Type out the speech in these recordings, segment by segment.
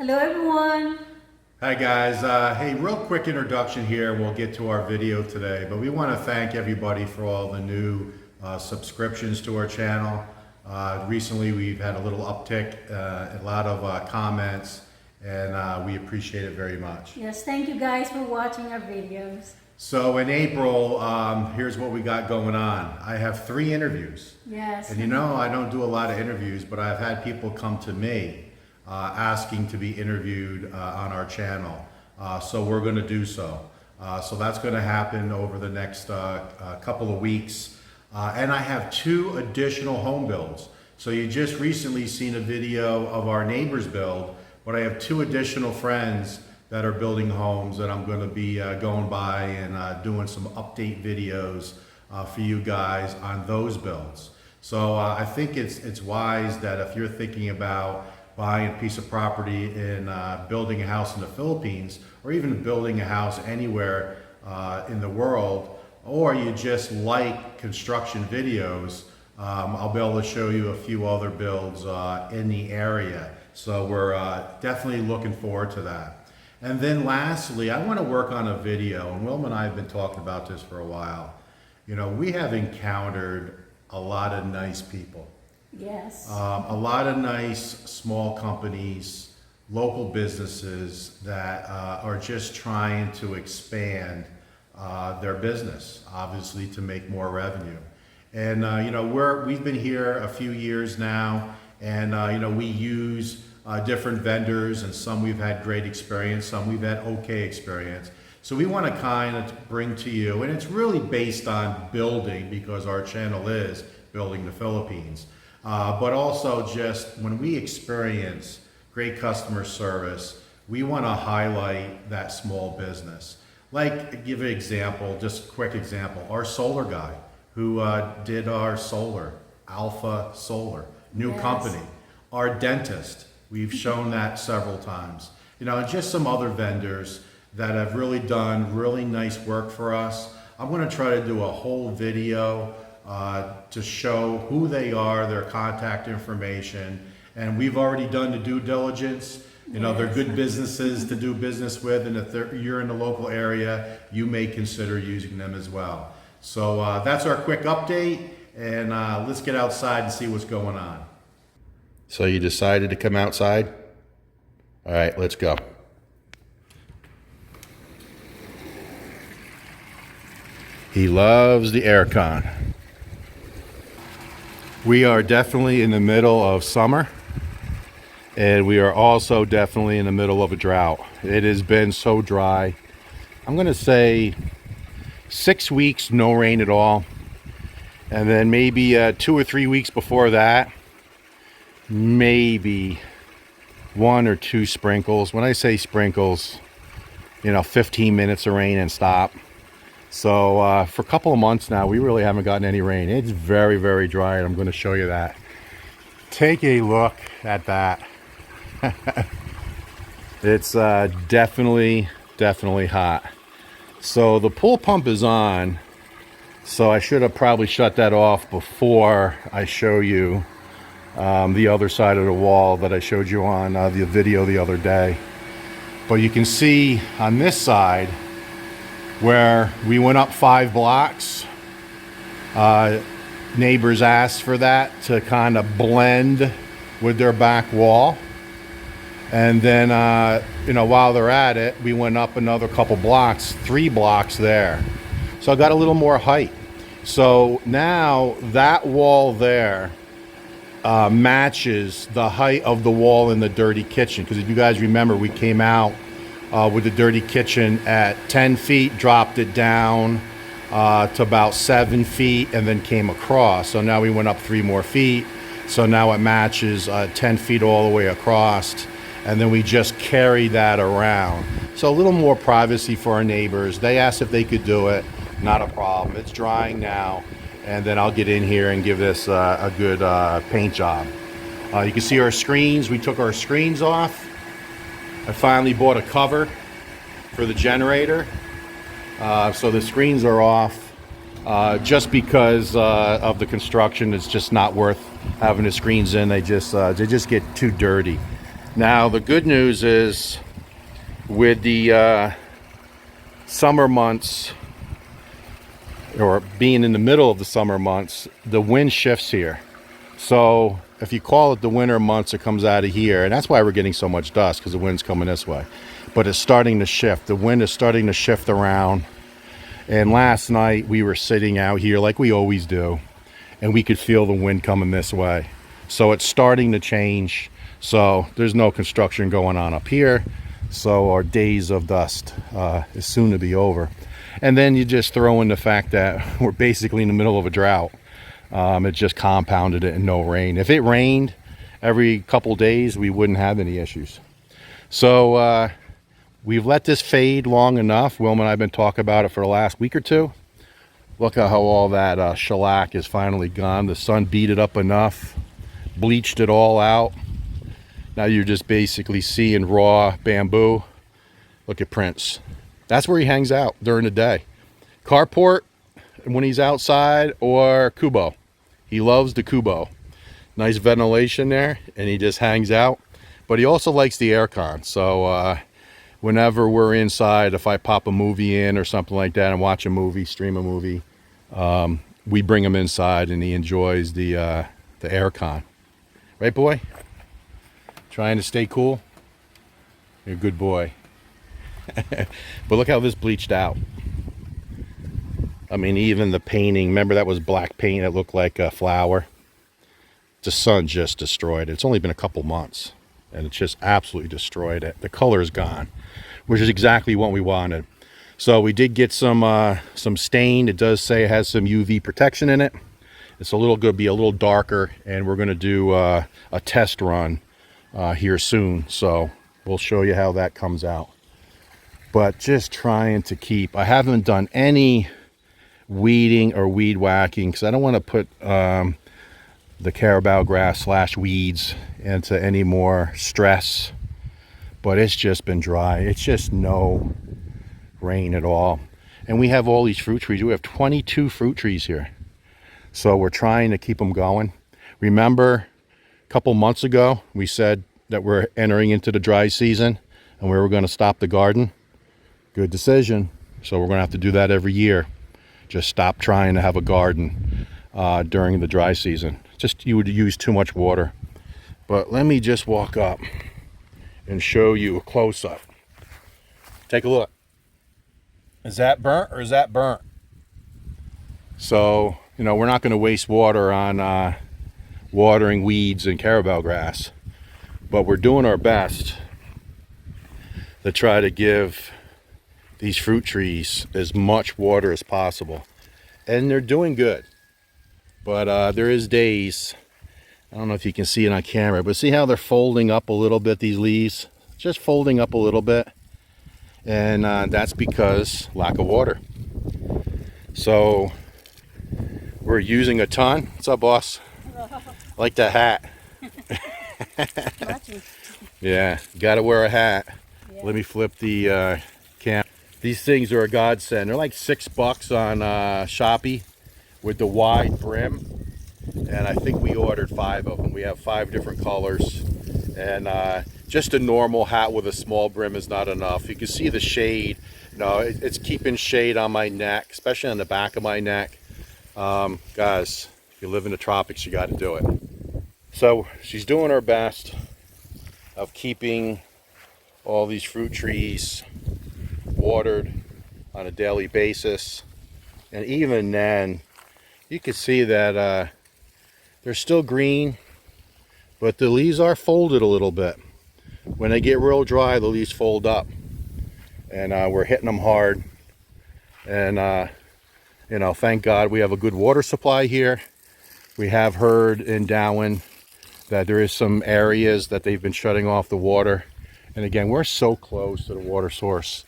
Hello everyone. Hi guys, hey, real quick introduction here, we'll get to our video today, but we want to thank everybody for all the new subscriptions to our channel. Recently we've had a little uptick, a lot of comments, and we appreciate it very much. Yes, thank you guys for watching our videos. So in April, here's what we got going on. I have 3 interviews. Yes. And you know, I don't do a lot of interviews, but I've had people come to me asking to be interviewed on our channel. So we're going to do so. So that's going to happen over the next couple of weeks. And I have 2 additional home builds. So you just recently seen a video of our neighbor's build, but I have 2 additional friends that are building homes that I'm going to be going by and doing some update videos for you guys on those builds. So I think it's wise that if you're thinking about buying a piece of property and building a house in the Philippines, or even building a house anywhere in the world, or you just like construction videos, I'll be able to show you a few other builds in the area. So we're definitely looking forward to that. And then lastly, I want to work on a video, and Wilma and I have been talking about this for a while. You know, we have encountered a lot of nice people. Yes. A lot of nice small companies, local businesses that are just trying to expand their business, obviously to make more revenue. And you know, we've been here a few years now, and you know, we use different vendors, and some we've had great experience, some we've had okay experience. So we want to kind of bring to you, and it's really based on building, because our channel is Building the Philippines. But also just when we experience great customer service, we want to highlight that small business. Like, give an example, just a quick example, our solar guy who did our solar, Alpha Solar, new company. Our dentist, we've shown that several times. You know, and just some other vendors that have really done really nice work for us. I'm going to try to do a whole video to show who they are, their contact information, and we've already done the due diligence. You know, they're good businesses to do business with, and if you're in the local area, you may consider using them as well. So that's our quick update, and let's get outside and see what's going on. So you decided to come outside? All right, let's go. He loves the aircon. We are definitely in the middle of summer, and we are also definitely in the middle of a drought. It has been so dry. I'm going to say 6 weeks, no rain at all. And then maybe 2 or 3 weeks before that, maybe 1 or 2 sprinkles. When I say sprinkles, you know, 15 minutes of rain and stop. So for a couple of months now, we really haven't gotten any rain. It's very, very dry, and I'm going to show you that. Take a look at that. It's definitely hot. So the pool pump is on, so I should have probably shut that off before I show you the other side of the wall that I showed you on the video the other day. But you can see on this side, where we went up 5 blocks. Neighbors asked for that to kind of blend with their back wall. And then, you know, while they're at it, we went up another couple blocks, 3 blocks there. So I got a little more height. So now that wall there matches the height of the wall in the dirty kitchen. Because if you guys remember, we came out with the dirty kitchen at 10 feet, dropped it down to about 7 feet, and then came across. So now we went up 3 more feet. So now it matches 10 feet all the way across. And then we just carry that around. So a little more privacy for our neighbors. They asked if they could do it. Not a problem. It's drying now. And then I'll get in here and give this a good paint job. You can see our screens. We took our screens off. I finally bought a cover for the generator, so the screens are off just because of the construction. It's just not worth having the screens in. They just get too dirty. Now the good news is with the summer months, or being in the middle of the summer months, the wind shifts here. So if you call it the winter months, it comes out of here, and that's why we're getting so much dust, because the wind's coming this way. But it's starting to shift. The wind is starting to shift around. And last night we were sitting out here like we always do, and we could feel the wind coming this way. So it's starting to change. So there's no construction going on up here. So our days of dust is soon to be over. And then you just throw in the fact that we're basically in the middle of a drought. It just compounded it, and no rain. If it rained every couple days, we wouldn't have any issues. So we've let this fade long enough. Wilma and I have been talking about it for the last week or two. Look at how all that shellac is finally gone. The sun beat it up enough, bleached it all out. Now you're just basically seeing raw bamboo. Look at Prince. That's where he hangs out during the day. Carport when he's outside, or Kubo. He loves the Kubo. Nice ventilation there, and he just hangs out. But he also likes the aircon. So whenever we're inside, if I pop a movie in or something like that and watch a movie, stream a movie, we bring him inside, and he enjoys the aircon. Right, boy? Trying to stay cool? You're a good boy. But look how this bleached out. I mean, even the painting, remember that was black paint that looked like a flower? The sun just destroyed it. It's only been a couple months, and it just absolutely destroyed it. The color is gone, which is exactly what we wanted. So we did get some stain. It does say it has some UV protection in it. It's a little going to be a little darker, and we're going to do a test run here soon. So we'll show you how that comes out. But just trying to keep, I haven't done any weeding or weed whacking, because I don't want to put the carabao grass / weeds into any more stress. But it's just been dry. It's just no rain at all. And we have all these fruit trees. We have 22 fruit trees here. So we're trying to keep them going. Remember, a couple months ago, we said that we're entering into the dry season and we were going to stop the garden. Good decision. So we're going to have to do that every year. Just stop trying to have a garden during the dry season. Just, you would use too much water. But let me just walk up and show you a close-up. Take a look. Is that burnt or is that burnt? So, you know, we're not going to waste water on watering weeds and carabao grass. But we're doing our best to try to give these fruit trees as much water as possible. And they're doing good. But there is days, I don't know if you can see it on camera, but see how they're folding up a little bit, these leaves? Just folding up a little bit. And that's because lack of water. So we're using a ton. What's up, boss? Hello. I like that hat. Yeah, gotta wear a hat. Yeah. Let me flip the cam. These things are a godsend. They're like $6 on Shopee with the wide brim. And I think we ordered 5 of them. We have 5 different colors. And just a normal hat with a small brim is not enough. You can see the shade. You know, it's keeping shade on my neck, especially on the back of my neck. Guys, if you live in the tropics, you got to do it. So she's doing her best of keeping all these fruit trees watered on a daily basis. And even then, you can see that they're still green, but the leaves are folded a little bit. When they get real dry, the leaves fold up, and we're hitting them hard. And you know, thank God we have a good water supply here. We have heard in Darwin that there is some areas that they've been shutting off the water. And again, we're so close to the water source.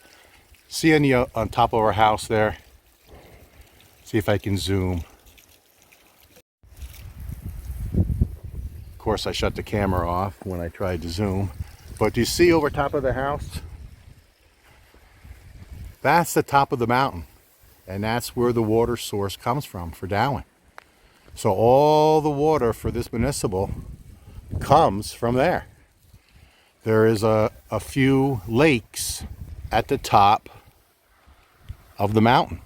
See on top of our house there? See if I can zoom. Of course, I shut the camera off when I tried to zoom. But do you see over top of the house? That's the top of the mountain. And that's where the water source comes from for Darwin. So all the water for this municipal comes from there. there is a few lakes at the top of the mountain.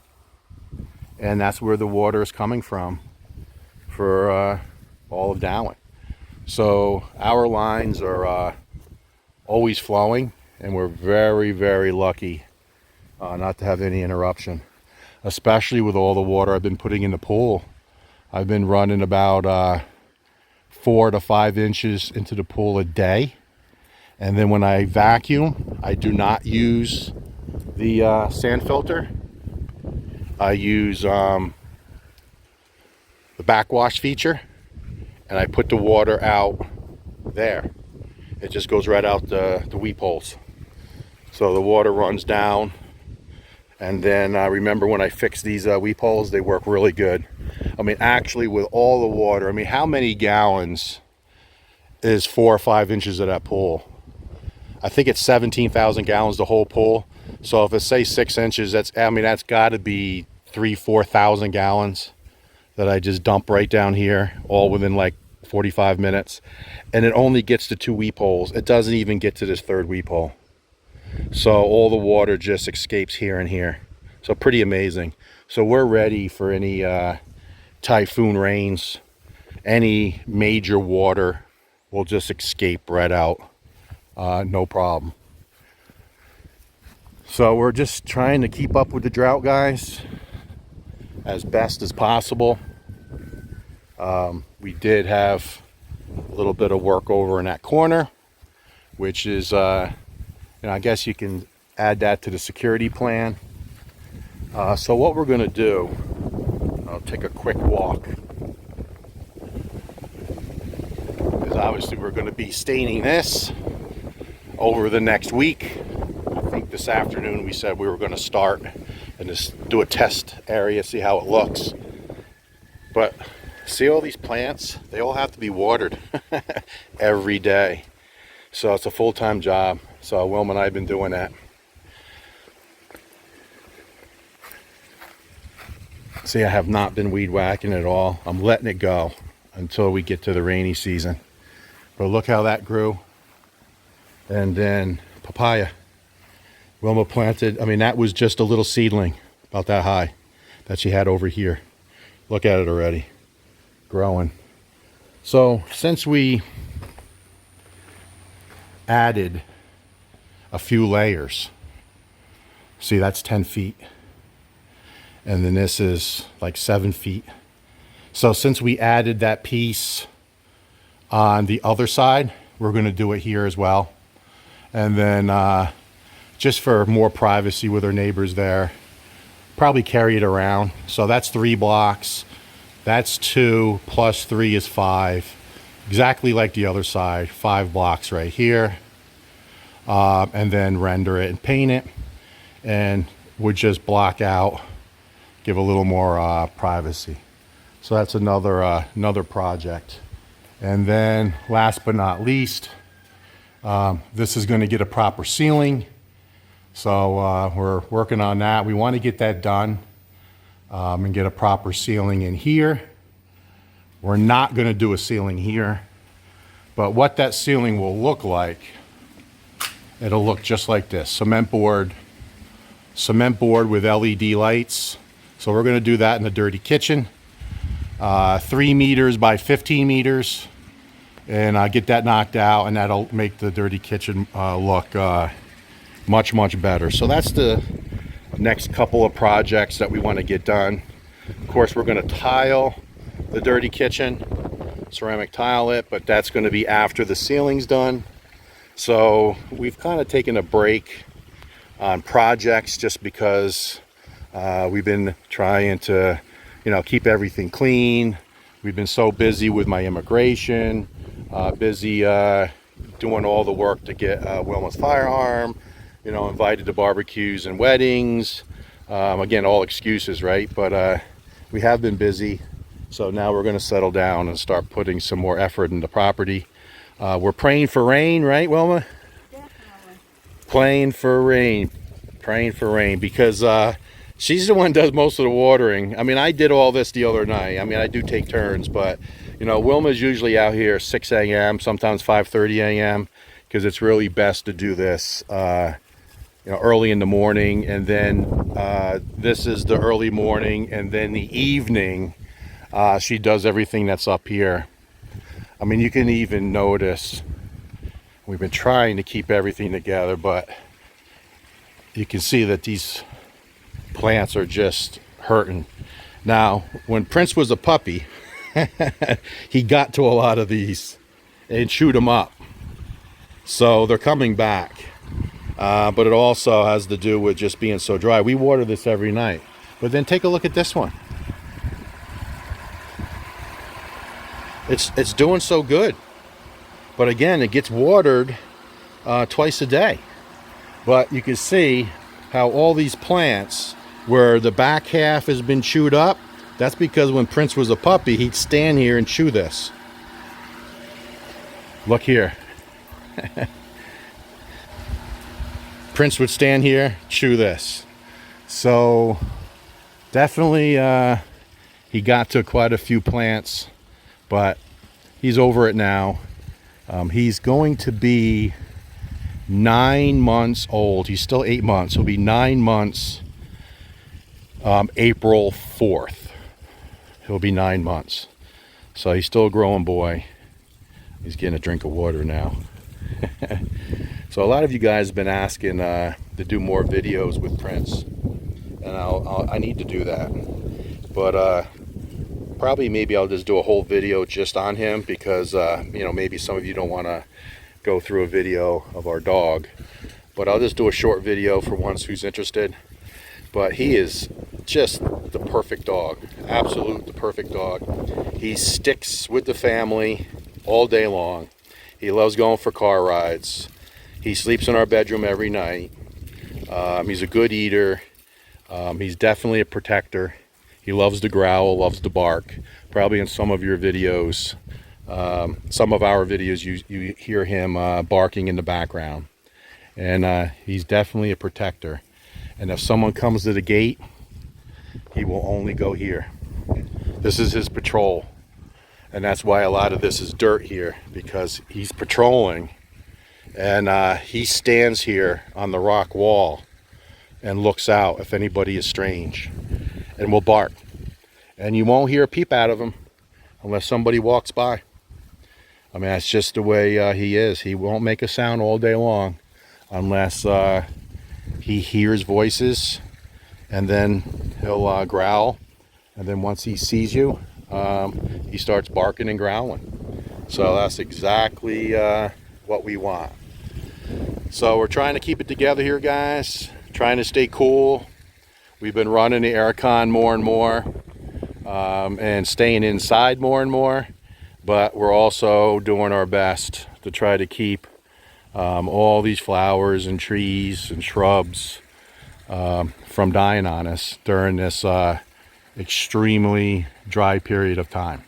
And that's where the water is coming from for all of Darwin. So our lines are always flowing, and we're very, very lucky not to have any interruption, especially with all the water I've been putting in the pool. I've been running about 4 to 5 inches into the pool a day. And then when I vacuum, I do not use the sand filter. I use the backwash feature, and I put the water out there. It just goes right out the weep holes. So the water runs down, and then remember when I fixed these weep holes, they work really good. I mean, actually with all the water, I mean, how many gallons is 4 or 5 inches of that pool? I think it's 17,000 gallons, the whole pool. So if it's say 6 inches, that's got to be 3,000-4,000 gallons that I just dump right down here, all within like 45 minutes. And it only gets to 2 weep holes. It doesn't even get to this 3rd weep hole. So all the water just escapes here and here. So pretty amazing. So we're ready for any typhoon rains. Any major water will just escape right out. No problem. So we're just trying to keep up with the drought, guys, as best as possible. We did have a little bit of work over in that corner, which is, I guess you can add that to the security plan. So what we're going to do, I'll take a quick walk, is obviously we're going to be staining this over the next week. I think this afternoon we said we were going to start and just do a test area, see how it looks. But see all these plants? They all have to be watered every day. So it's a full-time job. So Wilma and I have been doing that. See, I have not been weed whacking at all. I'm letting it go until we get to the rainy season. But look how that grew. And then papaya. Wilma planted, that was just a little seedling, about that high, that she had over here. Look at it already, growing. So since we added a few layers, see, that's 10 feet. And then this is like 7 feet. So since we added that piece on the other side, we're going to do it here as well. And then just for more privacy with our neighbors there, probably carry it around. So that's 3 blocks. That's 2 plus 3 is 5. Exactly like the other side, 5 blocks right here. And then render it and paint it. And we'll just block out, give a little more privacy. So that's another project. And then last but not least, this is going to get a proper ceiling. So we're working on that. We want to get that done and get a proper ceiling in here. We're not going to do a ceiling here, but what that ceiling will look like, it'll look just like this. Cement board with LED lights. So we're going to do that in the dirty kitchen. 3 meters by 15 meters. And get that knocked out, and that'll make the dirty kitchen look much, much better. So that's the next couple of projects that we want to get done. Of course, we're going to tile the dirty kitchen, ceramic tile it, but that's going to be after the ceiling's done. So we've kind of taken a break on projects just because we've been trying to, keep everything clean. We've been so busy with my immigration, busy doing all the work to get Wilma's firearm, invited to barbecues and weddings. Again, all excuses, right? But we have been busy. So now we're going to settle down and start putting some more effort into property. We're praying for rain, right, Wilma? Definitely. Praying for rain, because she's the one that does most of the watering. I did all this the other night. I do take turns, but Wilma's usually out here 6 a.m., sometimes 5:30 a.m. because it's really best to do this early in the morning, and then this is the early morning, and then the evening she does everything that's up here. I mean, you can even notice we've been trying to keep everything together, but you can see that these plants are just hurting. Now, when Prince was a puppy, he got to a lot of these and chewed them up. So they're coming back. But it also has to do with just being so dry. We water this every night. But then take a look at this one. It's doing so good. But again, it gets watered twice a day. But you can see how all these plants, where the back half has been chewed up, that's because when Prince was a puppy, he'd stand here and chew this. Look here. Prince would stand here, chew this. So definitely he got to quite a few plants, but he's over it now. He's going to be 9 months old. He's still 8 months. He'll be 9 months April 4th. He'll be 9 months. So he's still a growing boy. He's getting a drink of water now. So a lot of you guys have been asking to do more videos with Prince, and I need to do that. But probably maybe I'll just do a whole video just on him, because maybe some of you don't want to go through a video of our dog. But I'll just do a short video for ones who's interested. But he is just the perfect dog, absolute the perfect dog. He sticks with the family all day long. He loves going for car rides. He sleeps in our bedroom every night. He's a good eater. He's definitely a protector. He loves to growl, loves to bark. Probably in some of your videos, some of our videos, you hear him barking in the background. And he's definitely a protector. And if someone comes to the gate, he will only go here. This is his patrol. And that's why a lot of this is dirt here, because he's patrolling. And he stands here on the rock wall and looks out if anybody is strange, and will bark. And you won't hear a peep out of him unless somebody walks by. I mean, that's just the way he is. He won't make a sound all day long unless he hears voices, and then he'll growl. And then once he sees you, he starts barking and growling. So that's exactly what we want. So we're trying to keep it together here, guys. Trying to stay cool. We've been running the aircon more and more, and staying inside more and more. But we're also doing our best to try to keep all these flowers and trees and shrubs from dying on us during this extremely dry period of time.